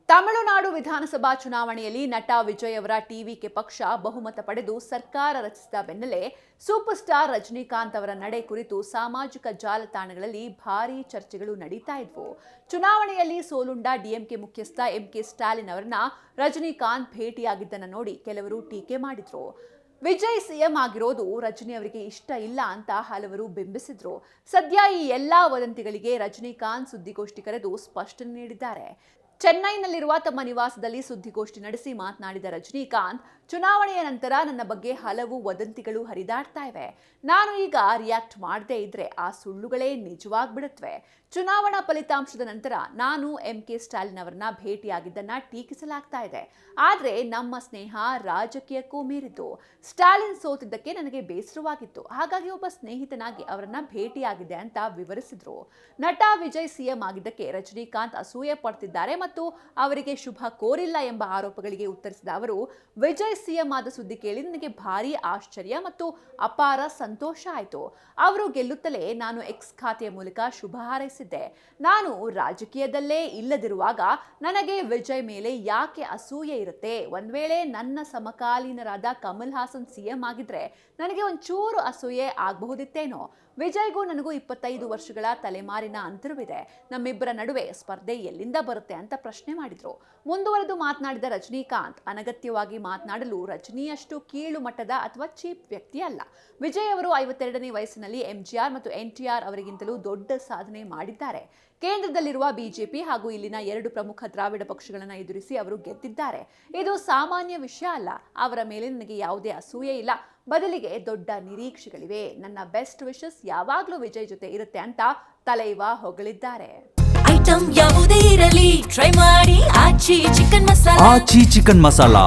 ತಮಿಳುನಾಡು ವಿಧಾನಸಭಾ ಚುನಾವಣೆಯಲ್ಲಿ ನಟ ವಿಜಯ್ ಅವರ ಟಿವಿಕೆ ಪಕ್ಷ ಬಹುಮತ ಪಡೆದು ಸರ್ಕಾರ ರಚಿಸಿದ ಬೆನ್ನಲ್ಲೇ ಸೂಪರ್ ಸ್ಟಾರ್ ರಜನಿಕಾಂತ್ ಅವರ ನಡೆ ಕುರಿತು ಸಾಮಾಜಿಕ ಜಾಲತಾಣಗಳಲ್ಲಿ ಭಾರೀ ಚರ್ಚೆಗಳು ನಡೀತಾ ಇದ್ವು. ಚುನಾವಣೆಯಲ್ಲಿ ಸೋಲುಂಡ ಡಿಎಂಕೆ ಮುಖ್ಯಸ್ಥ ಎಂಕೆ ಸ್ಟಾಲಿನ್ ಅವರನ್ನ ರಜನಿಕಾಂತ್ ಭೇಟಿಯಾಗಿದ್ದನ್ನು ನೋಡಿ ಕೆಲವರು ಟೀಕೆ ಮಾಡಿದ್ರು. ವಿಜಯ್ ಸಿಎಂ ಆಗಿರೋದು ರಜನಿ ಅವರಿಗೆ ಇಷ್ಟ ಇಲ್ಲ ಅಂತ ಹಲವರು ಬಿಂಬಿಸಿದ್ರು. ಸದ್ಯ ಈ ಎಲ್ಲಾ ವದಂತಿಗಳಿಗೆ ರಜನಿಕಾಂತ್ ಸುದ್ದಿಗೋಷ್ಠಿ ಕರೆದು ಸ್ಪಷ್ಟನೆ ನೀಡಿದ್ದಾರೆ. ಚೆನ್ನೈನಲ್ಲಿರುವ ತಮ್ಮ ನಿವಾಸದಲ್ಲಿ ಸುದ್ದಿಗೋಷ್ಠಿ ನಡೆಸಿ ಮಾತನಾಡಿದ ರಜನಿಕಾಂತ್, ಚುನಾವಣೆಯ ನಂತರ ನನ್ನ ಬಗ್ಗೆ ಹಲವು ವದಂತಿಗಳು ಹರಿದಾಡ್ತಾ ಇವೆ. ನಾನು ಈಗ ರಿಯಾಕ್ಟ್ ಮಾಡದೇ ಇದ್ರೆ ಆ ಸುಳ್ಳುಗಳೇ ನಿಜವಾಗ್ಬಿಡುತ್ತವೆ. ಚುನಾವಣಾ ಫಲಿತಾಂಶದ ನಂತರ ನಾನು ಎಂಕೆ ಸ್ಟಾಲಿನ್ ಅವರನ್ನ ಭೇಟಿಯಾಗಿದ್ದನ್ನ ಟೀಕಿಸಲಾಗ್ತಾ ಇದೆ. ಆದ್ರೆ ನಮ್ಮ ಸ್ನೇಹ ರಾಜಕೀಯಕ್ಕೂ ಮೀರಿದ್ದು. ಸ್ಟಾಲಿನ್ ಸೋತಿದ್ದಕ್ಕೆ ನನಗೆ ಬೇಸರವಾಗಿತ್ತು. ಹಾಗಾಗಿ ಒಬ್ಬ ಸ್ನೇಹಿತನಾಗಿ ಅವರನ್ನ ಭೇಟಿಯಾಗಿದ್ದೆ ಅಂತ ವಿವರಿಸಿದ್ರು. ನಟ ವಿಜಯ್ ಸಿಎಂ ಆಗಿದ್ದಕ್ಕೆ ರಜನಿಕಾಂತ್ ಅಸೂಯೆ ಪಡ್ತಿದ್ದಾರೆ ಮತ್ತು ಅವರಿಗೆ ಶುಭ ಕೋರಿಲ್ಲ ಎಂಬ ಆರೋಪಗಳಿಗೆ ಉತ್ತರಿಸಿದ ಅವರು, ವಿಜಯ್ ಸಿಎಂ ಆದ ಸುದ್ದಿ ಕೇಳಿ ನನಗೆ ಭಾರಿ ಆಶ್ಚರ್ಯ ಮತ್ತು ಅಪಾರ ಸಂತೋಷ ಆಯಿತು. ಅವರು ಗೆಲ್ಲುತ್ತಲೇ ನಾನು ಎಕ್ಸ್ ಖಾತೆಯ ಮೂಲಕ ಶುಭ ಹಾರೈಸಿದ್ದೆ. ನಾನು ರಾಜಕೀಯದಲ್ಲೇ ಇಲ್ಲದಿರುವಾಗ ನನಗೆ ವಿಜಯ್ ಮೇಲೆ ಯಾಕೆ ಅಸೂಯೆ ಇರುತ್ತೆ? ಒಂದ್ ವೇಳೆ ನನ್ನ ಸಮಕಾಲೀನರಾದ ಕಮಲ್ ಹಾಸನ್ ಸಿಎಂ ಆಗಿದ್ರೆ ನನಗೆ ಒಂಚೂರು ಅಸೂಯೆ ಆಗಬಹುದಿತ್ತೇನೋ. ವಿಜಯ್ಗೂ ನನಗೂ 25 ವರ್ಷಗಳ ತಲೆಮಾರಿನ ಅಂತರವಿದೆ. ನಮ್ಮಿಬ್ಬರ ನಡುವೆ ಸ್ಪರ್ಧೆ ಎಲ್ಲಿಂದ ಬರುತ್ತೆ ಅಂತ ಪ್ರಶ್ನೆ ಮಾಡಿದ್ರು. ಮುಂದುವರೆದು ಮಾತನಾಡಿದ ರಜನಿಕಾಂತ್, ಅನಗತ್ಯವಾಗಿ ಮಾತನಾಡಲು ರಜನಿಯಷ್ಟು ಕೀಳು ಮಟ್ಟದ ಅಥವಾ ಚೀಪ್ ವ್ಯಕ್ತಿ ಅಲ್ಲ. ವಿಜಯ್ ಅವರು 52ನೇ ವಯಸ್ಸಿನಲ್ಲಿ ಎಂಜಿಆರ್ ಮತ್ತು ಎನ್ಟಿಆರ್ ಅವರಿಗಿಂತಲೂ ದೊಡ್ಡ ಸಾಧನೆ ಮಾಡಿದ್ದಾರೆ. ಕೇಂದ್ರದಲ್ಲಿರುವ ಬಿಜೆಪಿ ಹಾಗೂ ಇಲ್ಲಿನ 2 ಪ್ರಮುಖ ದ್ರಾವಿಡ ಪಕ್ಷಗಳನ್ನು ಎದುರಿಸಿ ಅವರು ಗೆದ್ದಿದ್ದಾರೆ. ಇದು ಸಾಮಾನ್ಯ ವಿಷಯ ಅಲ್ಲ. ಅವರ ಮೇಲೆ ನನಗೆ ಯಾವುದೇ ಅಸೂಯೆ ಇಲ್ಲ. ಬದಲಿಗೆ ದೊಡ್ಡ ನಿರೀಕ್ಷೆಗಳಿವೆ. ನನ್ನ ಬೆಸ್ಟ್ ವಿಶಸ್ ಯಾವಾಗಲೂ ವಿಜಯ್ ಜೊತೆ ಇರುತ್ತೆ ಅಂತ ತಲೈವಾ ಹೊಗಳಿದ್ದಾರೆ. ಐಟಂ ಯಾವುದೇ ಇರಲಿ ಟ್ರೈ ಮಾಡಿ ಆಚಿ ಚಿಕನ್ ಮಸಾಲಾ.